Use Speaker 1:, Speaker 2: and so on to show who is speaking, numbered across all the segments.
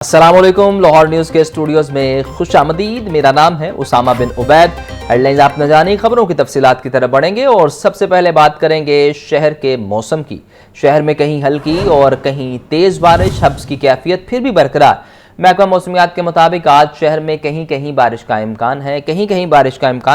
Speaker 1: अस्सलामुअलैकुम। लाहौर न्यूज़ के स्टूडियोज़ में खुश आमदीद। मेरा नाम है उसामा बिन उबैद। हेडलाइंस आपने जानी, खबरों की तफसीलात की तरफ बढ़ेंगे और सबसे पहले बात करेंगे शहर के मौसम की। शहर में कहीं हल्की और कहीं तेज़ बारिश, हब्स की कैफियत फिर भी बरकरार। महकमा मौसमियात के मुताबिक आज शहर में कहीं कहीं बारिश का इम्कान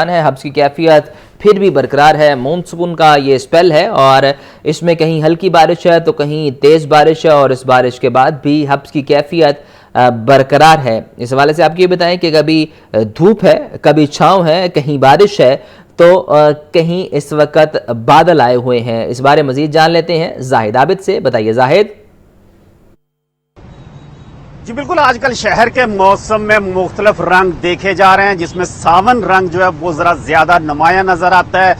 Speaker 1: है, हब्स की कैफियत फिर भी बरकरार है। मानसून का ये स्पेल है और इसमें कहीं हल्की बारिश है तो कहीं तेज़ बारिश है और इस बारिश के बाद भी हब्स की कैफियत बरकरार है। इस हवाले से आपको ये बताएं कि कभी धूप है, कभी छाँव है, कहीं बारिश है तो कहीं इस वक्त बादल आए हुए हैं। इस बारे मजीद जान लेते हैं जाहिद आबिद से। बताइए जाहिद।
Speaker 2: जी बिल्कुल, आजकल शहर के मौसम में मुख्तलिफ रंग देखे जा रहे हैं, जिसमें सावन रंग जो है वो जरा ज्यादा नुमाया नजर आता है।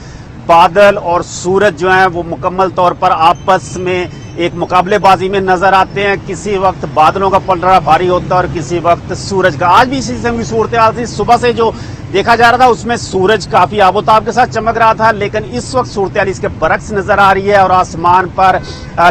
Speaker 2: बादल और सूरज जो है वो मुकम्मल तौर पर आपस में एक मुकाबलेबाजी में नजर आते हैं। किसी वक्त बादलों का पलड़ा भारी होता है और किसी वक्त सूरज का। आज भी इसी किस्म की सूरत हाल थी। सुबह से जो देखा जा रहा था उसमें सूरज काफी आबोताब के साथ चमक रहा था, लेकिन इस वक्त सूरत हाल इसके बरक्स नजर आ रही है और आसमान पर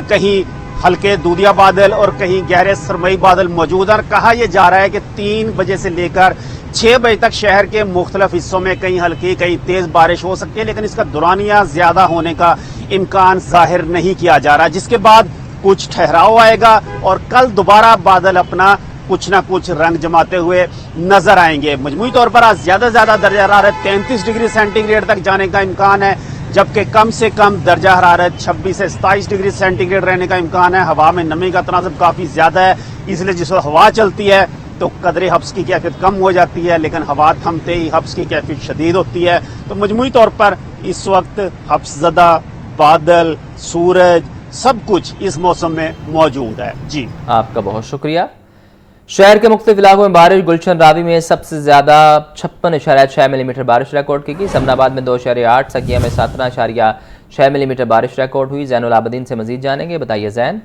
Speaker 2: कहीं हल्के दूधिया बादल और कहीं गहरे सरमई बादल मौजूद है। कहा यह जा रहा है कि 3 बजे से लेकर 6 बजे तक शहर के मुख्तलिफ हिस्सों में कहीं हल्की कहीं तेज बारिश हो सकती है, लेकिन इसका दुरानिया ज्यादा होने का इम्कान जाहिर नहीं किया जा रहा, जिसके बाद कुछ ठहराव आएगा और कल दोबारा बादल अपना कुछ ना कुछ रंग जमाते हुए नजर आएंगे। मजमूई तौर पर आज ज्यादा से ज्यादा दर्जा हरारत 33 डिग्री सेंटीग्रेड तक जाने का इम्कान है, जबकि कम से कम दर्जा हरारत 26 से 27 डिग्री सेंटीग्रेड रहने का इम्कान है। हवा में नमी का तनासब काफी ज्यादा है, इसलिए जिस वक्त हवा चलती है तो कदरे हब्स की कैफियत कम हो जाती है, लेकिन हवा थमते ही हब्स की कैफियत शदीद होती है। तो मजमूई तौर पर इस वक्त हब्स ज़दा, बादल, सूरज सब कुछ इस मौसम में मौजूद है। जी
Speaker 1: आपका बहुत शुक्रिया। शहर के मुख्तलिफ इलाकों में बारिश। गुलशन रावी में सबसे ज्यादा 56.6 मिलीमीटर बारिश रिकॉर्ड की गई। समनाबाद में 2.8, सकिया में 17.6 मिलीमीटर बारिश रिकॉर्ड हुई। जैनुल आबदीन से मजीद जानेंगे। बताइए जैन।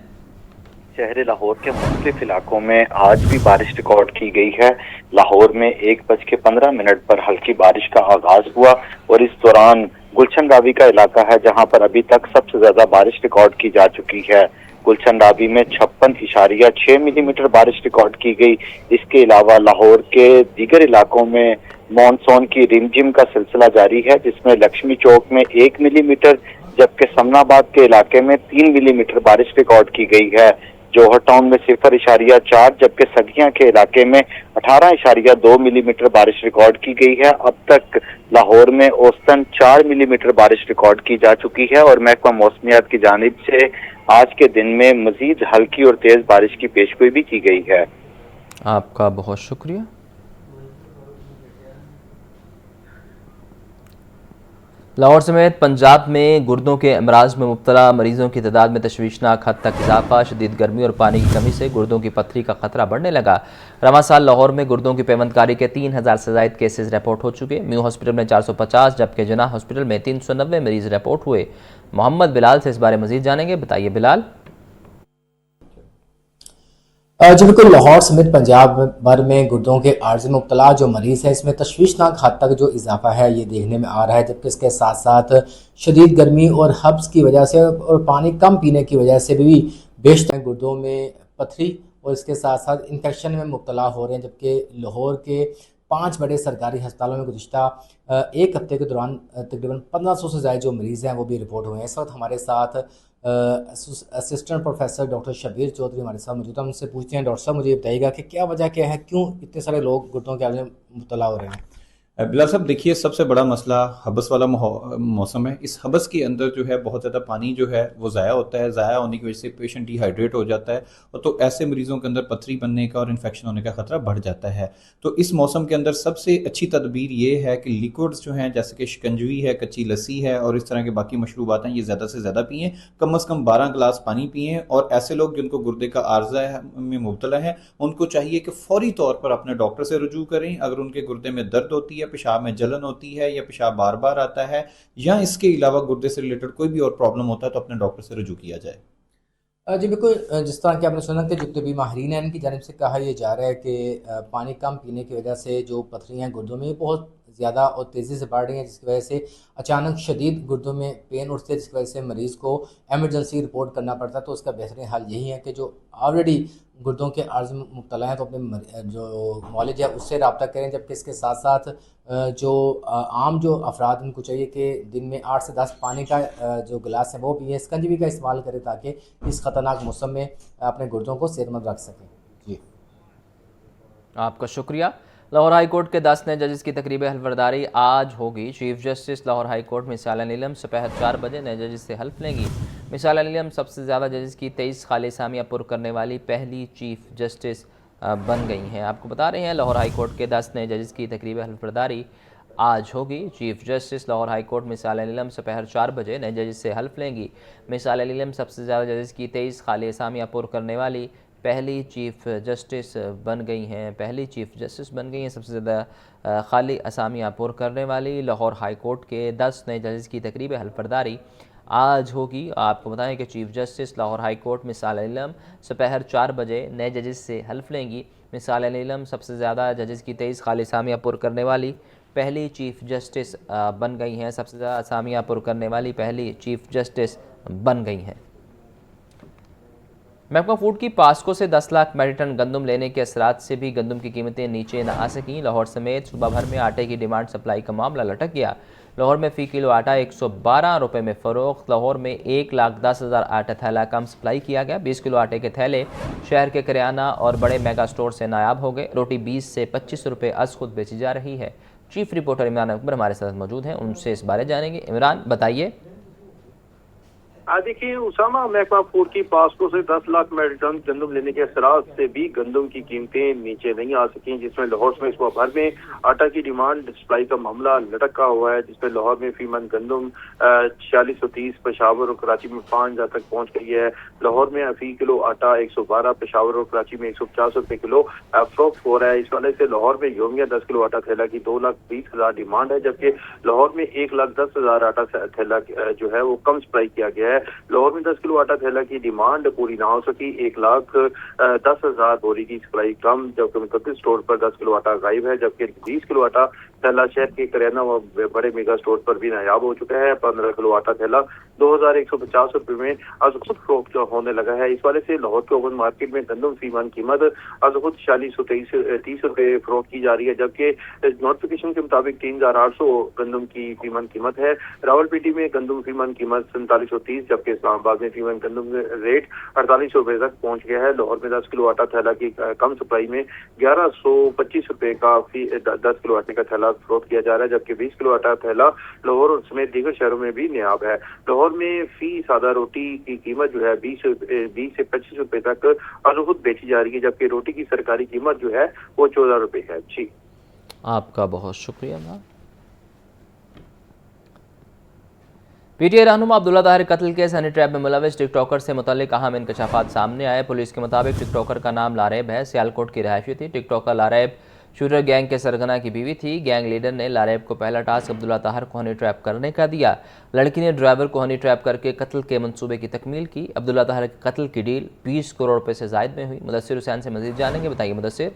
Speaker 3: शहर लाहौर के मुख्तलिफ इलाकों में आज भी बारिश रिकॉर्ड की गई है। लाहौर में 1:15 पर हल्की बारिश का आगाज हुआ और इस दौरान गुलशन रावी का इलाका है जहां पर अभी तक सबसे ज्यादा बारिश रिकॉर्ड की जा चुकी है। गुलशन रावी में 56.6 मिलीमीटर बारिश रिकॉर्ड की गई। इसके अलावा लाहौर के दीगर इलाकों में मानसून की रिमझिम का सिलसिला जारी है, जिसमें लक्ष्मी चौक में 1 मिलीमीटर जबकि समनाबाद के इलाके में 3 मिलीमीटर बारिश रिकॉर्ड की गई है। जौहर टाउन में 0.4 जबकि सगिया के इलाके में 18.2 मिलीमीटर बारिश रिकॉर्ड की गई है। अब तक लाहौर में औसतन 4 मिलीमीटर बारिश रिकॉर्ड की जा चुकी है और महकमा मौसमियात की जानिब से आज के दिन में मजीद हल्की और तेज बारिश की पेशगोई भी की गई है।
Speaker 1: आपका बहुत शुक्रिया। लाहौर समेत पंजाब में गुर्दों के अमराज में मुब्तला मरीजों की तादाद में तशवीशनाक हद तक इजाफा। शदीद गर्मी और पानी की कमी से गुर्दों की पत्थरी का खतरा बढ़ने लगा। रवां साल लाहौर में गुर्दों की पेवंदकारी के 3000 से ज़ायद केसेज रिपोर्ट हो चुके। म्यू हॉस्पिटल में 450 जबकि जना हॉस्पिटल में 390 मरीज रिपोर्ट हुए। मोहम्मद बिलाल से इस बारे मजीद जानेंगे। बताइए बिलाल।
Speaker 4: जी बिल्कुल, लाहौर समेत पंजाब भर में गुर्दों के आर्ज में मुब्तला जो मरीज़ हैं इसमें तशवीशनाक हद तक जो इजाफा है ये देखने में आ रहा है, जबकि इसके साथ साथ शदीद गर्मी और हब्स की वजह से और पानी कम पीने की वजह से भी बेशतर गुर्दों में पथरी और इसके साथ साथ इन्फेक्शन में मुब्तला हो रहे हैं। जबकि लाहौर के 5 बड़े सरकारी अस्पतालों में गुज़िश्ता एक हफ्ते के दौरान तकरीबन 1500 से ज़्यादा जो मरीज़ हैं वो भी रिपोर्ट हुए हैं। इस वक्त हमारे साथ assistant professor doctor Shabir Chaudhary हमारे साथ मौजूद हैं। उनसे पूछते हैं, डॉक्टर साहब मुझे बताइएगा कि क्या वजह क्या है, क्यों इतने सारे लोग गुर्दों के आर्ज में मुब्तला हो रहे हैं?
Speaker 5: बिलाल साहब देखिए, सबसे बड़ा मसला हबस वाला मौसम है। इस हबस के अंदर जो है बहुत ज़्यादा पानी जो है वो ज़ाया होता है। ज़ाया होने की वजह से पेशेंट डिहाइड्रेट हो जाता है और तो ऐसे मरीज़ों के अंदर पथरी बनने का और इन्फेक्शन होने का खतरा बढ़ जाता है। तो इस मौसम के अंदर सबसे अच्छी तदबीर ये है कि लिक्विड्स जो हैं जैसे कि शिकंजवी है, कच्ची लस्सी है और इस तरह के बाकी मशरूबात हैं, ये ज़्यादा से ज़्यादा पिएँ। कम अज़ कम 12 गिलास पानी पिएँ। और ऐसे लोग जिनको गुर्दे का आर्जा में मुब्तला है उनको चाहिए कि फौरी तौर पर अपने डॉक्टर से रुजू करें। अगर उनके गुर्दे में दर्द होती है, पेशाब में जलन होती है या पेशाब बार बार आता है या इसके अलावा गुर्दे से रिलेटेड कोई भी और प्रॉब्लम होता है तो अपने डॉक्टर से रुजू किया जाए।
Speaker 4: जी बिल्कुल, जिस तरह कि आपने सुना कि जितने भी माहिरीन हैं इनकी जानिब से कहा यह जा रहा है कि पानी कम पीने की वजह से जो पथरियाँ गुर्दों में बहुत ज़्यादा और तेज़ी से बढ़ रही हैं, जिसकी वजह से अचानक शदीद गुर्दों में पेन उठते हैं, जिसकी वजह से मरीज़ को एमरजेंसी रिपोर्ट करना पड़ता है। तो उसका बेहतरीन हल यही है कि जो ऑलरेडी गुर्दों के अर्ज में मुब्तला हैं तो अपने जो मौलिज है उससे रब्ता करें। जबकि इसके साथ साथ आम जो अफराद उनको चाहिए कि दिन में 8 से 10 पानी का जो गिलास है वो पिए, स्कंजवी का इस्तेमाल करें ताकि इस ख़तरनाक मौसम में अपने गुर्दों को सेहतमंद रख सकें। जी,
Speaker 1: आपका शुक्रिया। लाहौर हाई कोर्ट के 10 नए जजेस की तकरीब हल्फबरदारी आज होगी। Chief justice Lahore high court मिसाल नीलम दोपहर 4 बजे नए जजेस से हल्फ लेंगी। मिसाल नीलम सबसे ज़्यादा जजेस की 23 खाली सामियाँ पुर करने वाली पहली चीफ जस्टिस बन गई हैं। आपको बता रहे हैं लाहौर हाई कोर्ट के 10 नए जजेस की तकरीब हल्फबरदारी आज होगी। Chief justice Lahore high court मिसाल नीलम दोपहर 4 बजे नए जजेस से हल्फ लेंगी। मिसाल नीलम सबसे ज़्यादा जजेस की 23 खाली असामियाँ पुर करने वाली पहली चीफ जस्टिस बन गई हैं। पहली चीफ जस्टिस बन गई हैं सबसे ज़्यादा खाली असामियाँ पुर करने वाली लाहौर हाई कोर्ट के 10 नए जजेस की तकरीब हल्फबरदारी आज होगी। आपको बताएं कि chief justice Lahore high court मिसाल नीलम दोपहर 4 बजे नए जजेस से हल्फ लेंगी। मिसाल नीलम सबसे ज़्यादा जजेस की 23 खाली असामियाँ पुर करने वाली पहली चीफ जस्टिस बन गई हैं। सबसे ज़्यादा असामियाँ पुर करने वाली पहली चीफ जस्टिस बन गई हैं। महकमा फूड की पास्को से 10 लाख मेट्रिक टन गंदम लेने के असरात से भी गंदम की कीमतें नीचे न आ सकीं। लाहौर समेत सूबा भर में आटे की डिमांड सप्लाई का मामला लटक गया। लाहौर में फ़ी किलो आटा 112 रुपये में फ़रोख्त। लाहौर में 1,10,000 आटा थैला कम सप्लाई किया गया। 20 किलो आटे के थैले शहर के करियाना और बड़े मेगा स्टोर से नायाब हो गए। रोटी 20 से 25 रुपये अज खुद बेची जा रही है। चीफ रिपोर्टर इमरान अकबर हमारे साथ मौजूद हैं, उनसे इस बारे जानेंगे। इमरान, बताइए।
Speaker 6: देखिए उसामा, महकमा फूड की पास्को से 10 लाख मेट्रिक टन गंदम लेने के असरात से भी गंदम की कीमतें नीचे नहीं आ सकी, जिसमें लाहौर में सूबा भर में आटा की डिमांड सप्लाई का मामला लटका हुआ है। जिसमें लाहौर में फीमन गंदम 4630 पेशावर और कराची में 5000 तक पहुंच गई है। लाहौर में फी किलो आटा 112, पेशावर और कराची में 150 रुपये किलो फरोख्त हो रहा है। इस वाले से लाहौर में योमिया 10 किलो आटा थैला की 2,20,000 डिमांड है, जबकि लाहौर में 1,10,000 आटा थैला जो है वो कम सप्लाई किया गया है। लाहौर में 10 किलो आटा थैला की डिमांड पूरी ना हो सकी। 1,10,000 बोरी की सप्लाई कम, जबकि मुतअद्दिद स्टोर पर 10 किलो आटा गायब है। जबकि 20 किलो आटा थैला शहर के करियाना व बड़े मेगा स्टोर पर भी नायाब हो चुका है। 15 किलो आटा थैला 2,150 रुपये में आज खुद फरोख्त होने लगा है। इस वाले से लाहौर के ओपन मार्केट में गंदम फीमन कीमत आज खुद 4630 रुपये फरोख्त की जा रही है, जबकि नोटिफिकेशन के मुताबिक 3,800 गंदम की फीमन कीमत है। रावलपिंडी में गंदम फीमन कीमत 4730, जबकि इस्लामाबाद में फीमन गंदम रेट 48 रुपये तक पहुंच गया है। लाहौर में 10 किलो आटा थैला की कम सप्लाई में 1125 रुपये का 10 किलो आटे का थैला फरोख्त किया जा रहा है, जबकि 20 किलो आटा थैला लाहौर और समेत दीगर शहरों में भी नायाब है। लाहौर में फी सादा रोटी की कीमत जो है 20 से 25 रुपये तक खुद बेची जा रही है, जबकि रोटी की सरकारी कीमत जो है वो 14 रुपये है। जी,
Speaker 1: आपका बहुत शुक्रिया। पीटीआई रहनुमा अब्दुल्ला ताहिर कत्ल केस हनी ट्रैप में मुलविस टिकटॉकर से मुतल्लिक अहम इंकशाफात सामने आए। पुलिस के मुताबिक टिकटॉकर का नाम लारेब है, सियालकोट की रहायशी थी। टिकटॉकर लारेब शूटर गैंग के सरगना की बीवी थी। गैंग लीडर ने लारेब को पहला टास्क अब्दुल्ला ताहिर को हनी ट्रैप करने का दिया। लड़की ने ड्राइवर को हनी ट्रैप करके कत्ल के मंसूबे की तकमील की। अब्दुल्ला ताहिर के कत्ल की डील 20 करोड़ रुपये से जायद में हुई। मुदस्सिर हुसैन से मजीद जानेंगे, बताइए मुदस्सिर।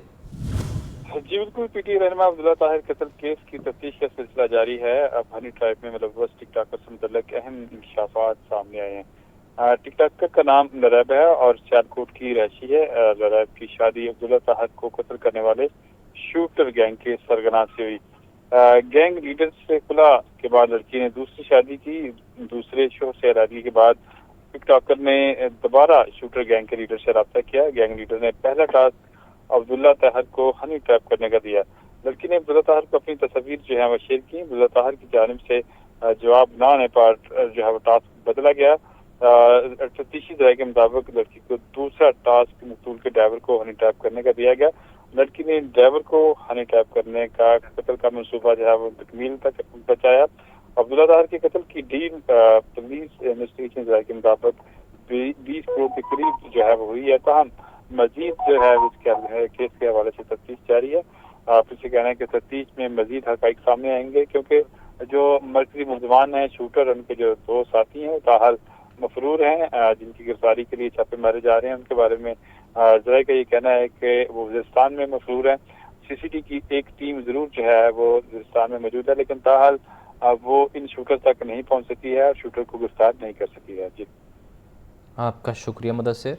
Speaker 7: जी बिल्कुल, पीटीआई रहनुमा अब्दुल्ला ताहिर कत्ल केस की तफ्तीश का सिलसिला जारी है। अब हनी ट्रैप में मुलव्वस टिकटॉकर से मुतल्लिक अहम इंकशाफात सामने आए हैं। टिकटॉकर का नाम लारेब है और सियालकोट की रहायशी है। लारेब की शादी अब्दुल्ला ताहिर को कत्ल करने वाले शूटर गैंग के सरगना से हुई। गैंग लीडर से खुला के बाद लड़की ने दूसरी शादी की। दूसरे शोहर से शादी के बाद टिकटॉकर ने दोबारा शूटर गैंग के लीडर से रब्ता किया। गैंग लीडर ने पहला टास्क अब्दुल्ला ताहिर को हनी ट्रैप करने का दिया। लड़की ने अब्दुल्ला ताहिर को अपनी तस्वीर जो है वो शेयर की। अब्दुल्ला ताहिर की जानिब से जवाब ना आने पर जो है वो टास्क बदला गया। तफ्तीशी दराये के मुताबिक लड़की को दूसरा टास्क मकतूल के ड्राइवर को हनी ट्रैप करने का दिया गया। लड़की ने ड्राइवर को हनी ट्रैप करने का कत्ल का मंसूबा जो है वो तकमील तक पहुंचाया। अब्दुल्ला ताहिर के कत्ल की डील पुलिस इन्वेस्टिगेशन दराये के मुताबिक 20 करोड़ के करीब जो है वो हुई है। तहम मजीद जो है इसके केस के हवाले से तफ्तीश जारी है। फिर से कहना है कि तफ्तीश में मजीद हक़ाइक़ सामने आएंगे, क्योंकि जो मरकजी मुलजमान हैं शूटर, उनके जो दो साथी हैं ताहल मफरूर हैं, जिनकी गिरफ्तारी के लिए छापे मारे जा रहे हैं। उनके बारे में ज़राए का ये कहना है कि वो वज़ीरिस्तान में मफरूर हैं, सीसीटी की एक टीम जरूर जो है वो वजिरिस्तान में मौजूद है, लेकिन ताहाल वो इन शूटर तक नहीं पहुंच सकी है और शूटर को गिरफ्तार नहीं कर सकी है। जी,
Speaker 1: आपका शुक्रिया मुदस्सिर।